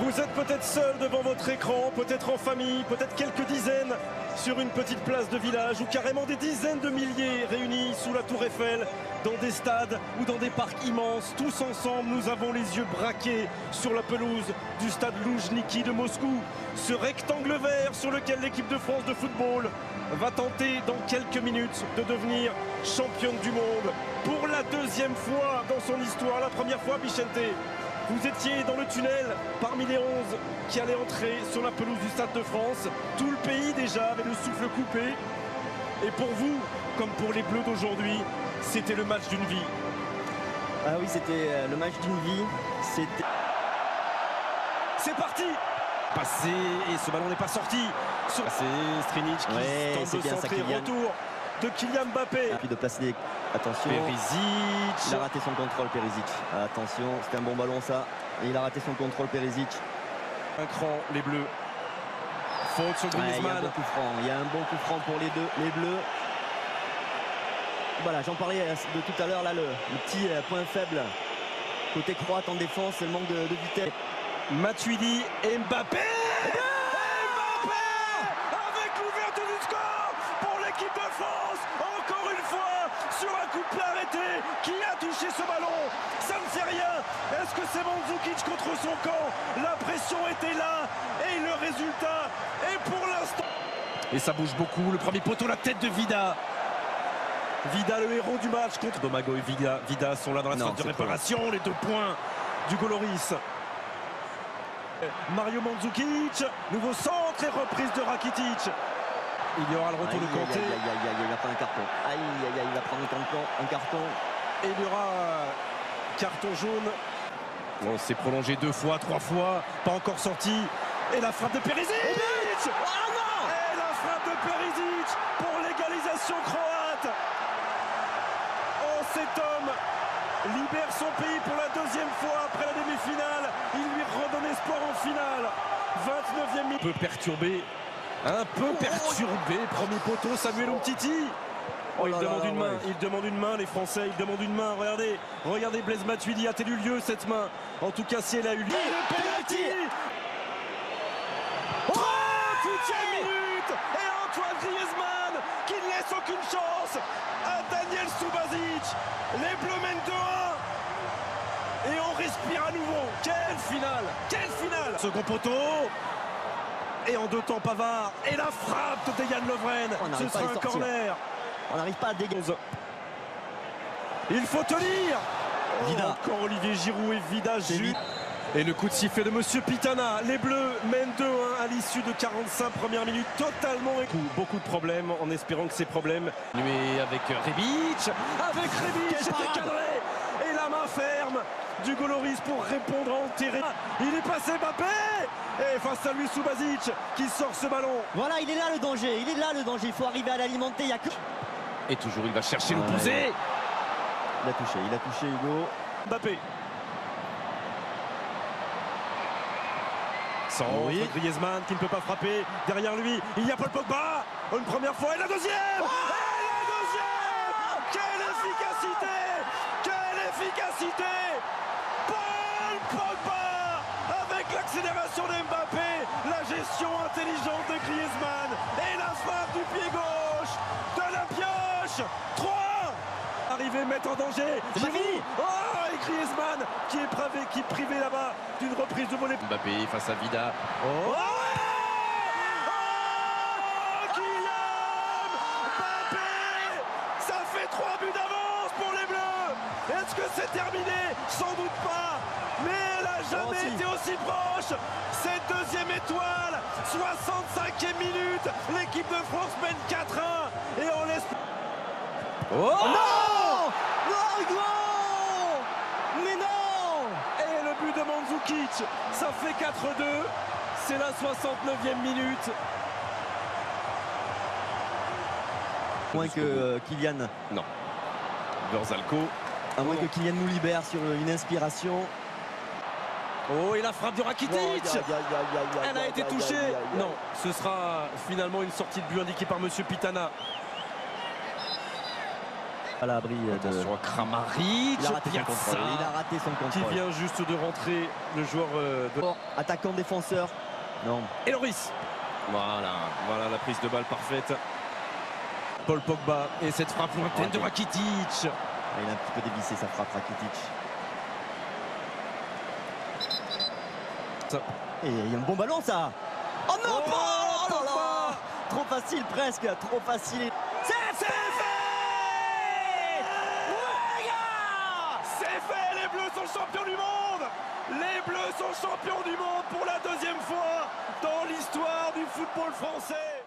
Vous êtes peut-être seul devant votre écran, peut-être en famille, peut-être quelques dizaines sur une petite place de village ou carrément des dizaines de milliers réunis sous la Tour Eiffel, dans des stades ou dans des parcs immenses. Tous ensemble, nous avons les yeux braqués sur la pelouse du stade Loujniki de Moscou. Ce rectangle vert sur lequel l'équipe de France de football va tenter dans quelques minutes de devenir championne du monde pour la deuxième fois dans son histoire. La première fois, Vicente, vous étiez dans le tunnel parmi les 11 qui allaient entrer sur la pelouse du Stade de France. Tout le pays déjà avait le souffle coupé. Et pour vous, comme pour les Bleus d'aujourd'hui, c'était le match d'une vie. Ah oui, c'était le match d'une vie. C'est parti. Passé et ce ballon n'est pas sorti. C'est Strinic qui tente de centrer. Retour de Kylian Mbappé. Et puis de placer. Attention. Perisic. Il a raté son contrôle, Perisic. Attention, c'était un bon ballon ça. Et il a raté son contrôle, Perisic. Un cran, les Bleus. Faute sur Griezmann. Il y a un bon coup franc pour les Bleus. Voilà, j'en parlais de tout à l'heure, là, le petit point faible côté croate en défense, c'est le manque de vitesse. Matuidi et Mbappé. Mbappé avec l'ouverture du score pour l'équipe de France. Encore une fois, sur un coup de pied arrêté, qui a touché ce ballon? Ça ne fait rien. Est-ce que c'est Mandzukic contre son camp? La pression était là et le résultat est pour l'instant. Et ça bouge beaucoup. Le premier poteau, la tête de Vida. Vida, le héros du match contre Domago et Vida sont là dans la phase de réparation. Les 2 points du Goloris. Mario Mandzukic, nouveau centre et reprise de Rakitic. Il y aura le retour de Kanté. Il va prendre un carton. Il va prendre un carton. Et il y aura carton jaune. On s'est prolongé 2 fois, 3 fois, pas encore sorti. Et la frappe de Perisic. Et la frappe de Perisic pour l'égalisation croate. Oh, cet homme libère son pays pour la 2e fois après la demi-finale. Il lui redonne espoir en finale. 29e minute. Un peu perturbé. Premier poteau, Samuel Umtiti. Oh, il demande une main, les Français, ils demandent une main. Regardez Blaise Matuidi, a-t-elle eu lieu cette main? En tout cas, si elle a eu lieu. Le penalty. 38e minute. Et Antoine Griezmann qui ne laisse aucune chance à Daniel Subasic. Les Bleus mènent 2-1. Et on respire à nouveau. Quelle finale. Second poteau. Et en 2 temps, Pavard. Et la frappe de Dejan Lovren. Ce sera un corner. On n'arrive pas à dégager. Il faut tenir. Encore Olivier Giroud et Vida. Et le coup de sifflet de Monsieur Pitana. Les Bleus mènent 2-1 à l'issue de 45 premières minutes. Totalement. Beaucoup de problèmes en espérant que ces problèmes. Avec Rebic. C'était cadré. Et la main ferme du Goloris pour répondre en enterrer. Il est passé Mbappé. Et face à lui Subasic qui sort ce ballon. Voilà, il est là le danger. Il faut arriver à l'alimenter. Et toujours il va chercher l'opposé. Il a touché Hugo. Mbappé. Centre, Griezmann qui ne peut pas frapper. Derrière lui, il y a Paul Pogba. Une première fois et la deuxième. Quelle efficacité. Paul Pogba avec l'accélération d'Mbappé. La gestion intelligente de Griezmann. Et la frappe du pied gauche de la pioche. 3. Arrivé mettre en danger. Giroud. Et Griezmann qui est privé là-bas d'une reprise de volée. Mbappé face à Vida. Kylian Mbappé. Ça fait 3 buts d'avance pour les Bleus. Est-ce que c'est terminé? Sans doute pas. Mais elle n'a jamais été aussi proche. Cette 2e étoile. 65e minute. L'équipe de France mène 4-1. Et on laisse. Mais non! Et le but de Mandzukic, ça fait 4-2. C'est la 69e minute. Moins que Kylian. Non. Berzalco. À moins que Kylian nous libère sur une inspiration. Oh, et la frappe de Rakitic. Elle a été touchée. Non, ce sera finalement une sortie de but indiquée par Monsieur Pitana. À l'abri de... Attention à Kramaric. Il a raté son contrôle. Il a raté son Qui contrôle. vient juste de rentrer, le joueur de... Attaquant défenseur. Non. Et Loris. Voilà la prise de balle parfaite. Paul Pogba et cette frappe lointaine de Rakitic. Il a un petit peu dévissé sa frappe, Rakitic. Et il y a un bon ballon, ça. Oh non, oh là là. Trop facile, presque. Trop facile. C'est fait. Ouais, gars, c'est fait. Les Bleus sont champions du monde. Les Bleus sont champions du monde pour la deuxième fois dans l'histoire du football français.